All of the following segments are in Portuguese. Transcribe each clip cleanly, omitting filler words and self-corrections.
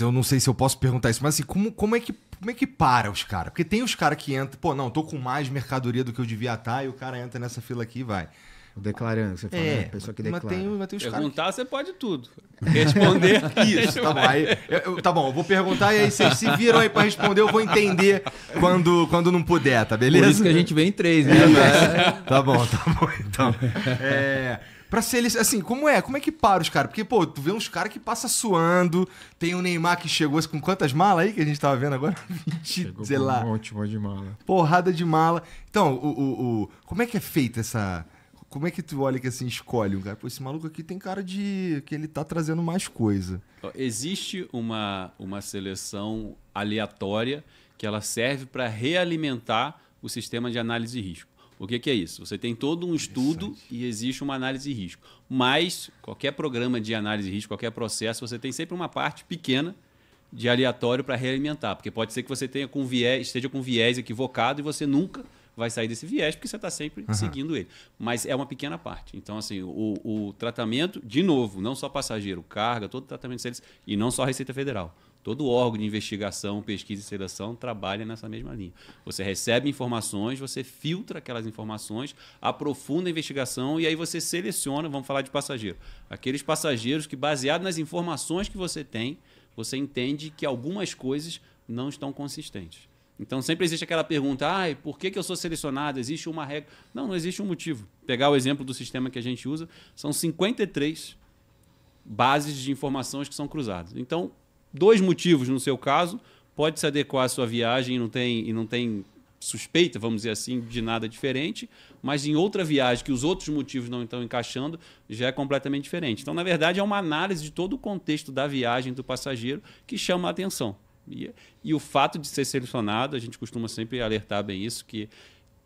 Eu não sei se eu posso perguntar isso, mas assim, como é que para os caras? Porque tem os caras que entram, pô, não, tô com mais mercadoria do que eu devia estar, e o cara entra nessa fila aqui e vai. O declarando, você fala, né? A pessoa que declara. Mas tem os caras. Perguntar, você pode tudo. Responder. Isso, tá bom. Tá bom, eu vou perguntar e aí vocês se viram aí pra responder, eu vou entender quando não puder, tá beleza? Por isso que a gente vem em 3, né? Tá bom, então. Pra ser assim, como é que para os caras? Porque, pô, tu vê uns caras que passa suando, tem o Neymar que chegou com quantas malas aí que a gente tava vendo agora? 20, sei lá. Um monte de mala. Porrada de mala. Então, como é que é feita essa... Como é que tu olha que assim, escolhe um cara? Pô, esse maluco aqui tem cara de que ele tá trazendo mais coisa. Existe uma seleção aleatória que ela serve para realimentar o sistema de análise de risco. O que é isso? Você tem todo um estudo e existe uma análise de risco. Mas qualquer programa de análise de risco, qualquer processo, você tem sempre uma parte pequena de aleatório para realimentar. Porque pode ser que você esteja com viés equivocado e você nunca vai sair desse viés, porque você está sempre seguindo ele. Mas é uma pequena parte. Então, assim, o tratamento, de novo, não só passageiro, carga, todo tratamento de serviço, e não só a Receita Federal. Todo órgão de investigação, pesquisa e seleção trabalha nessa mesma linha. Você recebe informações, você filtra aquelas informações, aprofunda a investigação e aí você seleciona, vamos falar de passageiro, aqueles passageiros que, baseado nas informações que você tem, você entende que algumas coisas não estão consistentes. Então, sempre existe aquela pergunta, por que eu sou selecionado? Existe uma regra? Não existe um motivo. Pegar o exemplo do sistema que a gente usa, são 53 bases de informações que são cruzadas. Então, 2 motivos no seu caso, pode se adequar à sua viagem e não tem suspeita, vamos dizer assim, de nada diferente, mas em outra viagem que os outros motivos não estão encaixando, já é completamente diferente. Então, na verdade, é uma análise de todo o contexto da viagem do passageiro que chama a atenção. E o fato de ser selecionado, a gente costuma sempre alertar bem isso, que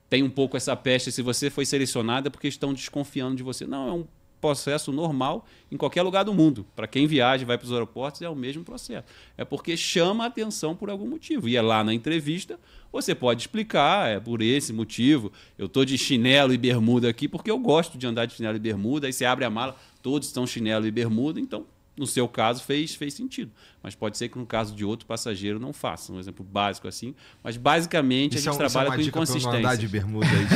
tem um pouco essa peste, se você foi selecionado é porque estão desconfiando de você. Não, é um processo normal em qualquer lugar do mundo. Para quem viaja e vai para os aeroportos, é o mesmo processo. É porque chama a atenção por algum motivo. E é lá na entrevista, você pode explicar, é por esse motivo, eu estou de chinelo e bermuda aqui porque eu gosto de andar de chinelo e bermuda, aí você abre a mala, todos estão chinelo e bermuda, então, no seu caso, fez sentido. Mas pode ser que no caso de outro passageiro não faça. Um exemplo básico assim. Mas, basicamente, a gente trabalha com inconsistência. Não andar de bermuda aí,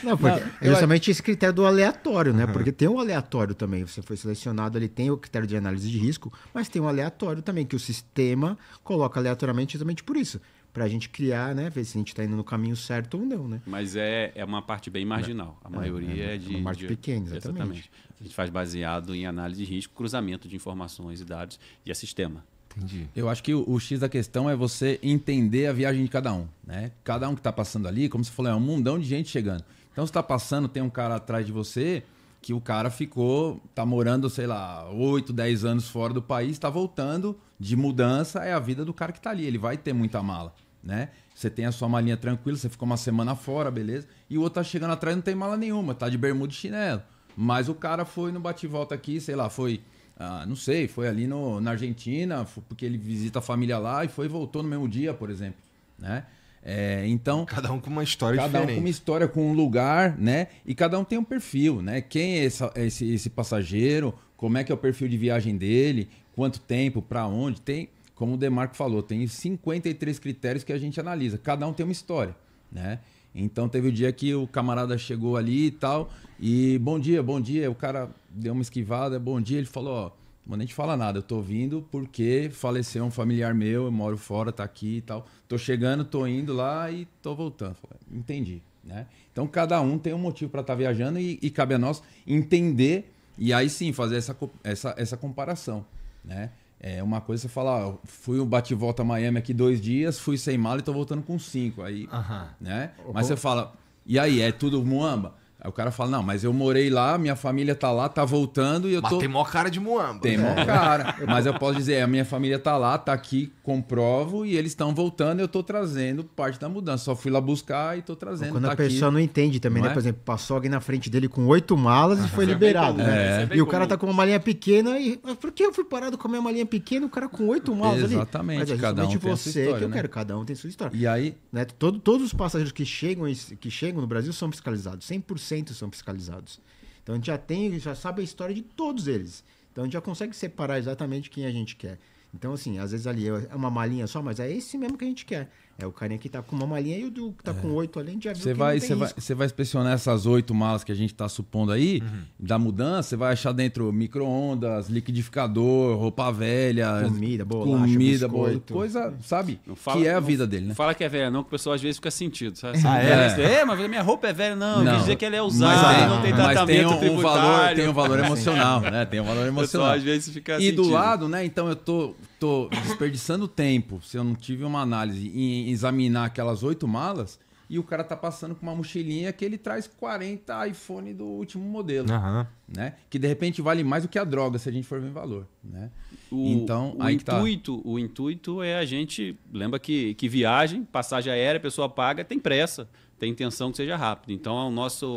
não, porque é justamente esse critério do aleatório, né? Porque tem um aleatório também. Você foi selecionado, ele tem o critério de análise de risco, mas tem um aleatório também, que o sistema coloca aleatoriamente justamente por isso. Pra gente criar, né? Ver se a gente tá indo no caminho certo ou não, né? Mas é uma parte bem marginal. A maioria é de... Uma parte pequena, exatamente. A gente faz baseado em análise de risco, cruzamento de informações e dados e a sistema. Entendi. Eu acho que o X da questão é você entender a viagem de cada um, né? Cada um que tá passando ali, como você falou, é um mundão de gente chegando. Então, você tá passando, tem um cara atrás de você que o cara tá morando, sei lá, 8, 10 anos fora do país, tá voltando de mudança, é a vida do cara que tá ali. Ele vai ter muita mala, né? Você tem a sua malinha tranquila, você ficou uma semana fora, beleza? E o outro tá chegando atrás, não tem mala nenhuma, tá de bermuda e chinelo. Mas o cara foi no bate-volta aqui, sei lá, foi... não sei, foi ali na Argentina, porque ele visita a família lá e voltou no mesmo dia, por exemplo, né? Então, cada um com uma história diferente. Cada um com uma história, com um lugar, né? E cada um tem um perfil, né? Quem é esse passageiro, como é que é o perfil de viagem dele, quanto tempo, para onde, tem, como o Demarco falou, tem 53 critérios que a gente analisa, cada um tem uma história, né? Então teve o dia que o camarada chegou ali e tal, e bom dia, o cara deu uma esquivada, bom dia, ele falou, ó, não nem te fala nada, eu tô vindo porque faleceu um familiar meu, eu moro fora, tá aqui e tal, tô chegando, tô indo lá e tô voltando. Falei, entendi, né? Então cada um tem um motivo para estar viajando e cabe a nós entender e aí sim fazer essa comparação, né? É uma coisa você fala, fui um bate-volta a Miami aqui 2 dias, fui sem mala e tô voltando com 5. Aí, né? Mas você fala, e aí, é tudo muamba? Aí o cara fala, não, mas eu morei lá, minha família tá lá, tá voltando e eu tô... Mas tem mó cara de muamba. Tem mó cara. Mas eu posso dizer, a minha família tá lá, tá aqui, comprovo, e eles estão voltando e eu tô trazendo parte da mudança. Só fui lá buscar e tô trazendo. Quando tá a pessoa aqui, não entende também, né? Por exemplo, passou alguém na frente dele com 8 malas e foi liberado, né? E o cara tá com uma malinha pequena e... Por que eu fui parado com a minha malinha pequena e o cara com 8 malas ali? Exatamente, Mas é cada um tem a sua história, que eu né? quero, cada um tem sua história. E aí... Né? Todos os passageiros que chegam no Brasil são fiscalizados, 100% são fiscalizados. Então a gente já sabe a história de todos eles. Então Então a gente já consegue separar exatamente quem a gente quer. Então, assim, às vezes ali é uma malinha só, mas é esse mesmo que a gente quer. É o carinha que tá com uma malinha e o do que tá com 8 ali, a gente já viu Você vai inspecionar essas 8 malas que a gente tá supondo aí, da mudança, você vai achar dentro micro-ondas, liquidificador, roupa velha, comida, bolacha, coisa, sabe? Que é a vida dele, né? Não fala que é velha, não, que o pessoal às vezes fica sentido. Sabe? Mas a minha roupa é velha, não. Quer dizer que ela é usada, Mas não tem tratamento tributário. Tem um valor emocional, né? Tem um valor emocional. O pessoal às vezes fica E sentido. do lado, né? Então eu tô desperdiçando tempo, se eu não tive uma análise em examinar aquelas 8 malas, e o cara tá passando com uma mochilinha que ele traz 40 iPhone do último modelo, né? Que de repente vale mais do que a droga, se a gente for ver em valor, né? O intuito é a gente... Lembra que viagem, passagem aérea, a pessoa paga, tem pressa, tem intenção que seja rápido. Então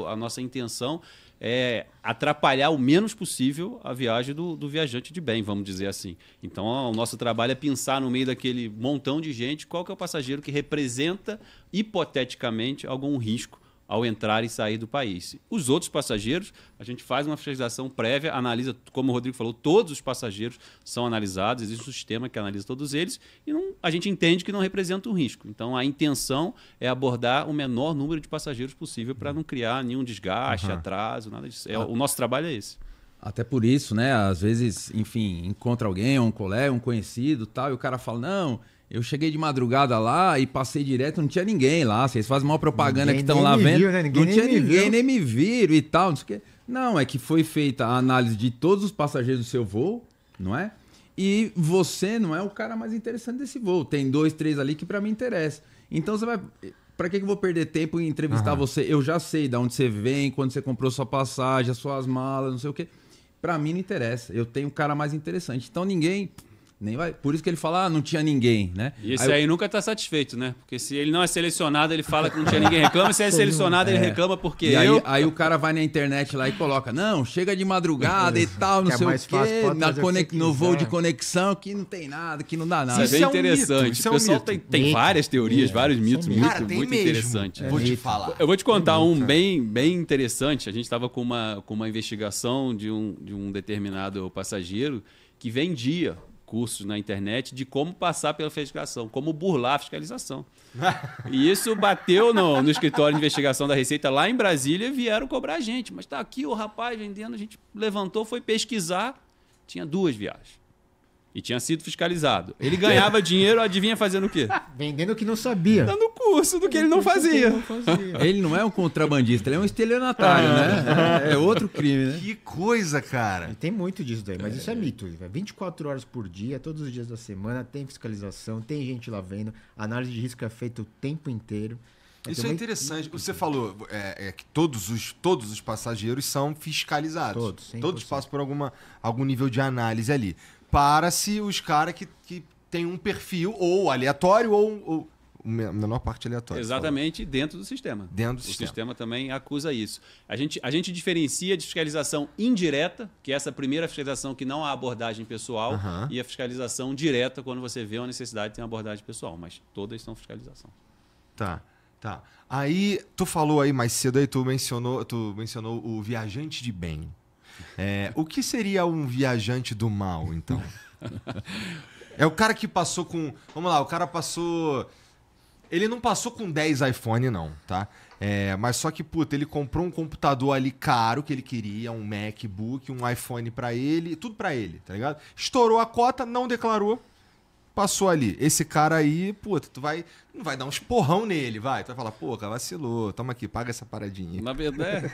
a nossa intenção é atrapalhar o menos possível a viagem do viajante de bem, vamos dizer assim. Então, o nosso trabalho é pensar no meio daquele montão de gente qual que é o passageiro que representa, hipoteticamente, algum risco ao entrar e sair do país. Os outros passageiros, a gente faz uma fiscalização prévia, analisa, como o Rodrigo falou, todos os passageiros são analisados, existe um sistema que analisa todos eles e a gente entende que não representa um risco. Então, a intenção é abordar o menor número de passageiros possível para não criar nenhum desgaste, atraso, nada disso. O nosso trabalho é esse. Até por isso, né? Às vezes, enfim, encontra alguém, um colega, um conhecido, tal, e o cara fala, não... Eu cheguei de madrugada lá e passei direto, não tinha ninguém lá. Vocês fazem uma propaganda que estão lá vendo. Viu, né? Não tinha ninguém, nem me viram e tal. Não sei o quê. Não, é que foi feita a análise de todos os passageiros do seu voo, não é? E você não é o cara mais interessante desse voo. Tem 2, 3 ali que para mim interessa. Então você vai... Para que eu vou perder tempo em entrevistar você? Eu já sei de onde você vem, quando você comprou sua passagem, as suas malas, não sei o quê. Para mim não interessa. Eu tenho um cara mais interessante. Então ninguém... Nem vai. Por isso que ele fala, não tinha ninguém, né? E esse aí nunca está satisfeito, né? Porque se ele não é selecionado, ele fala que não tinha ninguém, reclama. Se é selecionado, ele reclama porque e aí o cara vai na internet lá e coloca, não, chega de madrugada e tal, não sei o quê, no voo de conexão, que não tem nada, que não dá nada. Isso é interessante. O pessoal tem várias teorias, vários mitos Cara, muito interessantes. Vou te falar. Eu vou te contar um bem interessante. A gente estava com uma investigação de um determinado passageiro que vendia cursos na internet de como passar pela fiscalização, como burlar a fiscalização. E isso bateu no escritório de investigação da Receita lá em Brasília e vieram cobrar a gente. Mas tá aqui o rapaz vendendo, a gente levantou, foi pesquisar, tinha 2 viagens. E tinha sido fiscalizado. Ele ganhava dinheiro, adivinha fazendo o quê? Vendendo o que não sabia. Dando curso do que ele não fazia. Ele não é um contrabandista, ele é um estelionatário, né? É outro crime, né? Que coisa, cara. E tem muito disso daí, mas isso é mito. 24 horas por dia, todos os dias da semana, tem fiscalização, tem gente lá vendo, a análise de risco é feita o tempo inteiro. Isso é interessante. Você falou que todos os passageiros são fiscalizados. Todos, 100%. Todos passam por algum nível de análise ali. Para-se os caras que tem um perfil ou aleatório ou menor parte aleatória. Exatamente, dentro do sistema. Dentro do o sistema. Sistema também acusa isso. A gente diferencia de fiscalização indireta, que é essa primeira fiscalização que não há abordagem pessoal, e a fiscalização direta, quando você vê uma necessidade de ter uma abordagem pessoal. Mas todas são fiscalização. Tá. Aí, tu falou aí mais cedo, aí tu mencionou o viajante de bem. O que seria um viajante do mal, então? É o cara que passou com... Vamos lá, o cara passou... Ele não passou com 10 iPhone, não, tá? Mas só que, puta, ele comprou um computador ali caro que ele queria, um MacBook, um iPhone pra ele, tudo pra ele, tá ligado? Estourou a cota, não declarou, passou ali. Esse cara aí, puta, não vai dar um esporrão nele, vai. Tu vai falar, pô, cara, vacilou, toma aqui, paga essa paradinha. Na verdade,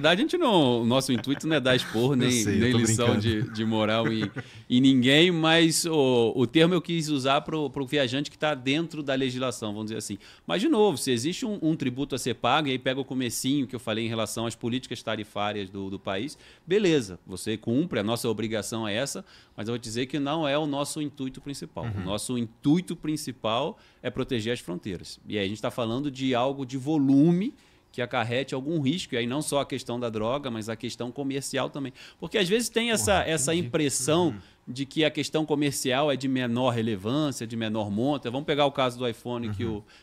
a gente não... O nosso intuito não é dar esporro, nem lição de moral em ninguém, mas o termo eu quis usar para o viajante que está dentro da legislação, vamos dizer assim. Mas, de novo, se existe um tributo a ser pago, e aí pega o comecinho que eu falei em relação às políticas tarifárias do país, beleza, você cumpre, a nossa obrigação é essa, mas eu vou dizer que não é o nosso intuito principal. O nosso intuito principal é proteger as fronteiras. E aí a gente está falando de algo de volume que acarrete algum risco, e aí não só a questão da droga, mas a questão comercial também. Porque às vezes tem essa impressão de que a questão comercial é de menor relevância, de menor monta. Vamos pegar o caso do iPhone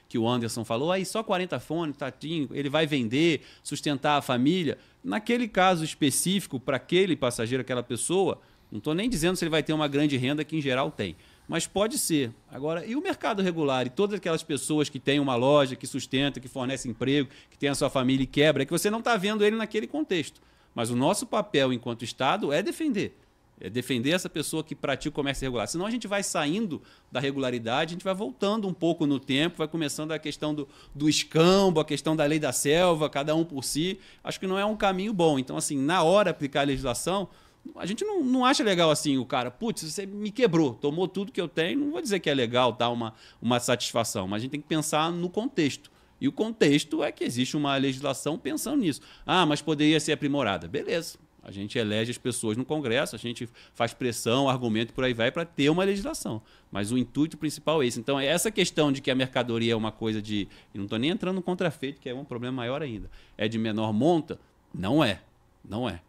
que o Anderson falou, aí só 40 fones, tatinho, ele vai vender, sustentar a família. Naquele caso específico, para aquele passageiro, aquela pessoa, Não estou nem dizendo se ele vai ter uma grande renda, que em geral tem. Mas pode ser. Agora, e o mercado regular? E todas aquelas pessoas que têm uma loja, que sustenta, que fornece emprego, que tem a sua família e quebra, é que você não está vendo ele naquele contexto. Mas o nosso papel enquanto Estado é defender. É defender essa pessoa que pratica o comércio irregular. Senão a gente vai saindo da regularidade, a gente vai voltando um pouco no tempo, vai começando a questão do escambo, a questão da lei da selva, cada um por si. Acho que não é um caminho bom. Então, assim, na hora de aplicar a legislação, a gente não acha legal assim o cara, putz, você me quebrou, tomou tudo que eu tenho. Não vou dizer que é legal, tá, uma satisfação, mas a gente tem que pensar no contexto. E o contexto é que existe uma legislação pensando nisso. Ah, mas poderia ser aprimorada. Beleza. A gente elege as pessoas no Congresso, a gente faz pressão, argumento, por aí vai, para ter uma legislação. Mas o intuito principal é esse. Então, essa questão de que a mercadoria é uma coisa de... E não estou nem entrando no contrafeito, que é um problema maior ainda. É de menor monta? Não é. Não é.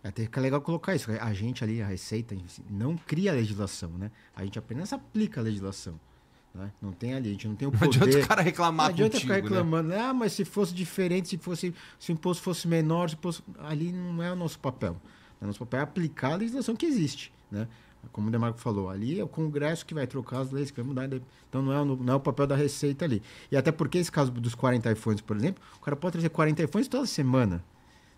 Até que é legal colocar isso. A gente ali, a Receita, não cria a legislação, né? A gente apenas aplica a legislação. Né? Não tem ali, a gente não tem o poder. Não adianta o cara reclamar contigo, contigo, ficar reclamando. Né? Ah, mas se fosse diferente, se o imposto fosse menor, ali não é o nosso papel. O nosso papel é aplicar a legislação que existe. Né? Como o Demarco falou, ali é o Congresso que vai trocar as leis, que vai mudar. Então não é o papel da Receita ali. E até porque esse caso dos 40 iPhones, por exemplo, o cara pode trazer 40 iPhones toda semana.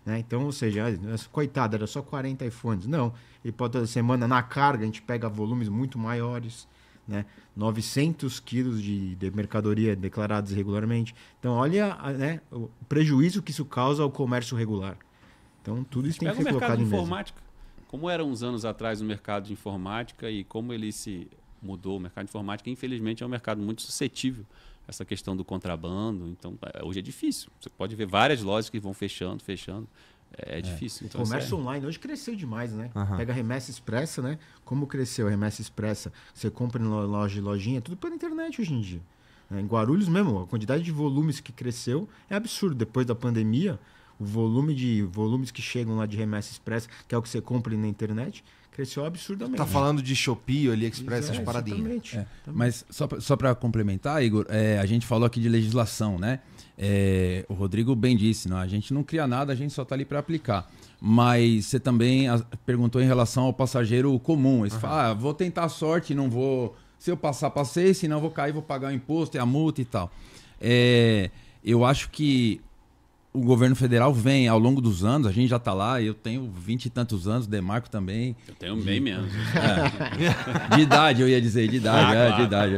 Né? Então, ou seja, coitado, era só 40 iPhones. Não, ele pode toda semana, na carga, a gente pega volumes muito maiores. Né? 900 quilos de mercadoria declarados irregularmente. Então, olha, né, o prejuízo que isso causa ao comércio regular. Então, tudo isso tem que ser colocado em mesa. Informática. Como era uns anos atrás o mercado de informática e como ele se mudou, o mercado de informática, infelizmente, é um mercado muito suscetível a essa questão do contrabando. Então, hoje é difícil. Você pode ver várias lojas que vão fechando. É difícil. Então, o comércio online hoje cresceu demais, né? Pega a Remessa Expressa, né? Como cresceu a Remessa Expressa? Você compra em loja, lojinha, tudo pela internet hoje em dia. Em Guarulhos mesmo, a quantidade de volumes que cresceu é absurdo. Depois da pandemia, o volumes que chegam lá de Remessa Expressa, que é o que você compra na internet, cresceu absurdamente. Tá falando de Shopee, AliExpress, essas paradinhas. Mas só para complementar, Igor, a gente falou aqui de legislação, né? O Rodrigo bem disse, não, a gente não cria nada, a gente só está ali para aplicar. Mas você também perguntou em relação ao passageiro comum. Você fala, vou tentar a sorte, não vou... Se eu passar, passei, se não vou cair, vou pagar o imposto e a multa e tal. Eu acho que o governo federal vem, ao longo dos anos, a gente já está lá, eu tenho 20 e tantos anos, o Demarco também. Eu tenho bem menos. De idade, eu ia dizer, de idade. Claro. De idade.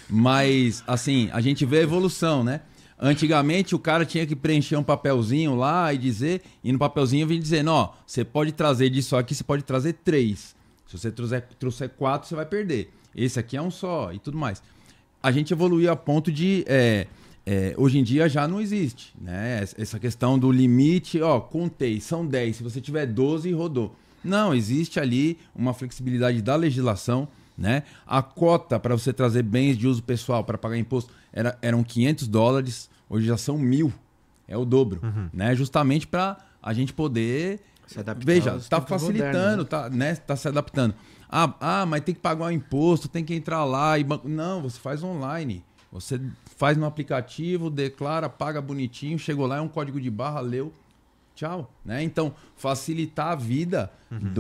Mas, assim, a gente vê a evolução, né? Antigamente o cara tinha que preencher um papelzinho lá e dizer, e no papelzinho vinha dizendo, ó, você pode trazer disso aqui, você pode trazer 3. Se você trouxer 4, você vai perder. Esse aqui é um só e tudo mais. A gente evoluiu a ponto de... hoje em dia já não existe, né? Essa questão do limite, ó, contei, são 10, se você tiver 12, rodou. Não, existe ali uma flexibilidade da legislação, né? A cota para você trazer bens de uso pessoal para pagar imposto eram $500, hoje já são 1.000, é o dobro, né? Justamente para a gente poder se adaptar. Veja, está facilitando, modernos, né? Tá se adaptando. Mas tem que pagar o imposto, tem que entrar lá e não, você faz online. Você faz no aplicativo, declara, paga bonitinho, chegou lá, é um código de barra, leu, tchau. Né? Então, facilitar a vida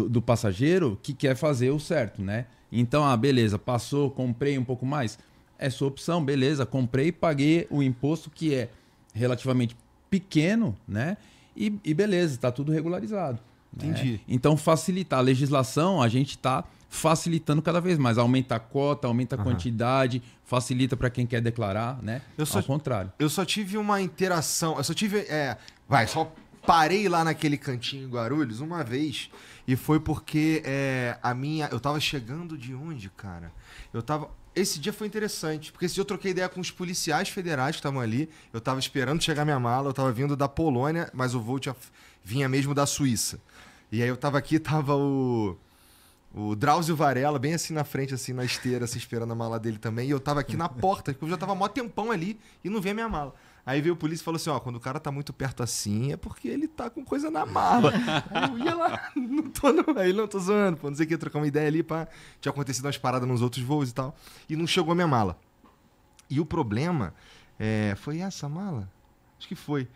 do passageiro que quer fazer o certo, né? Então, beleza, passou, comprei um pouco mais. É sua opção, beleza, comprei e paguei o imposto que é relativamente pequeno, né? E beleza, está tudo regularizado. Entendi. Né? Então, facilitar a legislação, a gente está facilitando cada vez mais. Aumenta a cota, aumenta a quantidade, facilita para quem quer declarar, né? Ao contrário. Eu só tive uma interação, só parei lá naquele cantinho em Guarulhos uma vez e foi porque eu tava chegando de onde, cara? Esse dia foi interessante, porque esse dia eu troquei ideia com os policiais federais que estavam ali, eu tava esperando chegar minha mala, eu tava vindo da Polônia, mas o voo vinha mesmo da Suíça. E aí eu tava aqui, tava o Drauzio Varela, bem assim na frente, assim, na esteira, assim, esperando a mala dele também. E eu tava aqui na porta, porque eu já tava mó tempão ali e não via minha mala. Aí veio o polícia e falou assim, quando o cara tá muito perto assim, é porque ele tá com coisa na mala. Aí eu ia lá, não tô zoando, pô, não sei o que, trocar uma ideia ali, pá. Tinha acontecido umas paradas nos outros voos e tal. E não chegou a minha mala. E o problema foi essa mala? Acho que foi.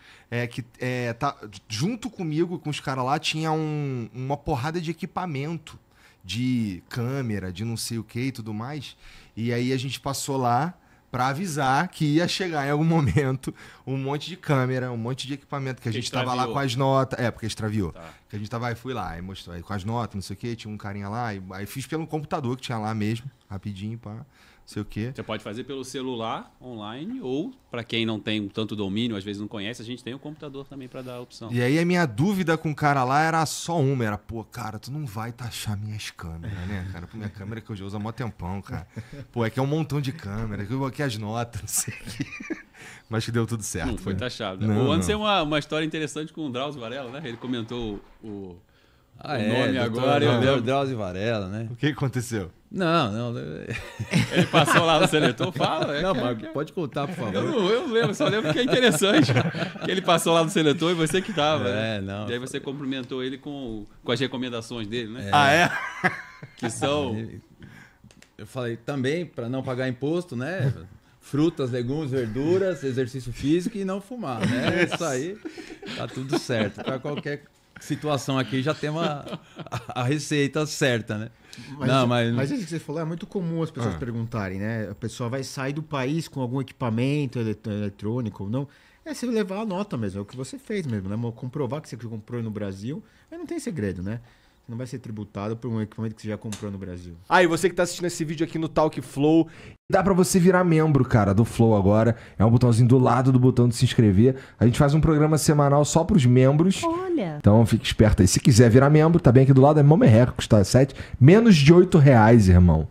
Junto comigo, com os caras lá, tinha uma porrada de equipamento, de câmera, de não sei o que e tudo mais. E aí a gente passou lá pra avisar que ia chegar em algum momento um monte de câmera, um monte de equipamento, que a gente tava lá com as notas. Porque extraviou. Tá. Que a gente tava, fui lá, e mostrou aí, com as notas, não sei o que, tinha um carinha lá, aí fiz pelo computador que tinha lá mesmo, rapidinho, pá. Sei o quê. Você pode fazer pelo celular, online, ou para quem não tem tanto domínio, às vezes não conhece, a gente tem o computador também para dar a opção. E aí a minha dúvida com o cara lá era só uma, era, pô, cara, tu não vai taxar minhas câmeras, né, cara? Pô, minha câmera que eu já uso há mó tempão, cara. Pô, é que é um montão de câmera, que eu coloquei as notas, não sei o quê. Mas que deu tudo certo. Não foi taxado. Não, o Anderson tem uma história interessante com o Drauzio Varela, né? Ele comentou o nome agora. O Drauzio Varela, né? O que aconteceu? Não. Ele passou lá no seletor, fala. Não, mas pode contar, por favor. Eu não lembro, só lembro que é interessante. Que ele passou lá no seletor e você que tava. Não. E aí você cumprimentou ele com as recomendações dele, né? Que são... Eu falei também, para não pagar imposto, né? Frutas, legumes, verduras, exercício físico e não fumar, né? Isso aí tá tudo certo. Para qualquer situação aqui já tem a receita certa, né? Mas isso que você falou é muito comum as pessoas perguntarem, né? A pessoa vai sair do país com algum equipamento eletrônico ou não. É você levar a nota mesmo, é o que você fez mesmo, né? Comprovar que você comprou no Brasil, aí não tem segredo, né? Você não vai ser tributado por um equipamento que você já comprou no Brasil. E você que tá assistindo esse vídeo aqui no Talk Flow, dá pra você virar membro, cara, do Flow agora. É um botãozinho do lado do botão de se inscrever. A gente faz um programa semanal só pros membros. Olha! Então fique esperto aí. Se quiser virar membro, tá bem aqui do lado, é mó merreca, custa menos de R$8, irmão.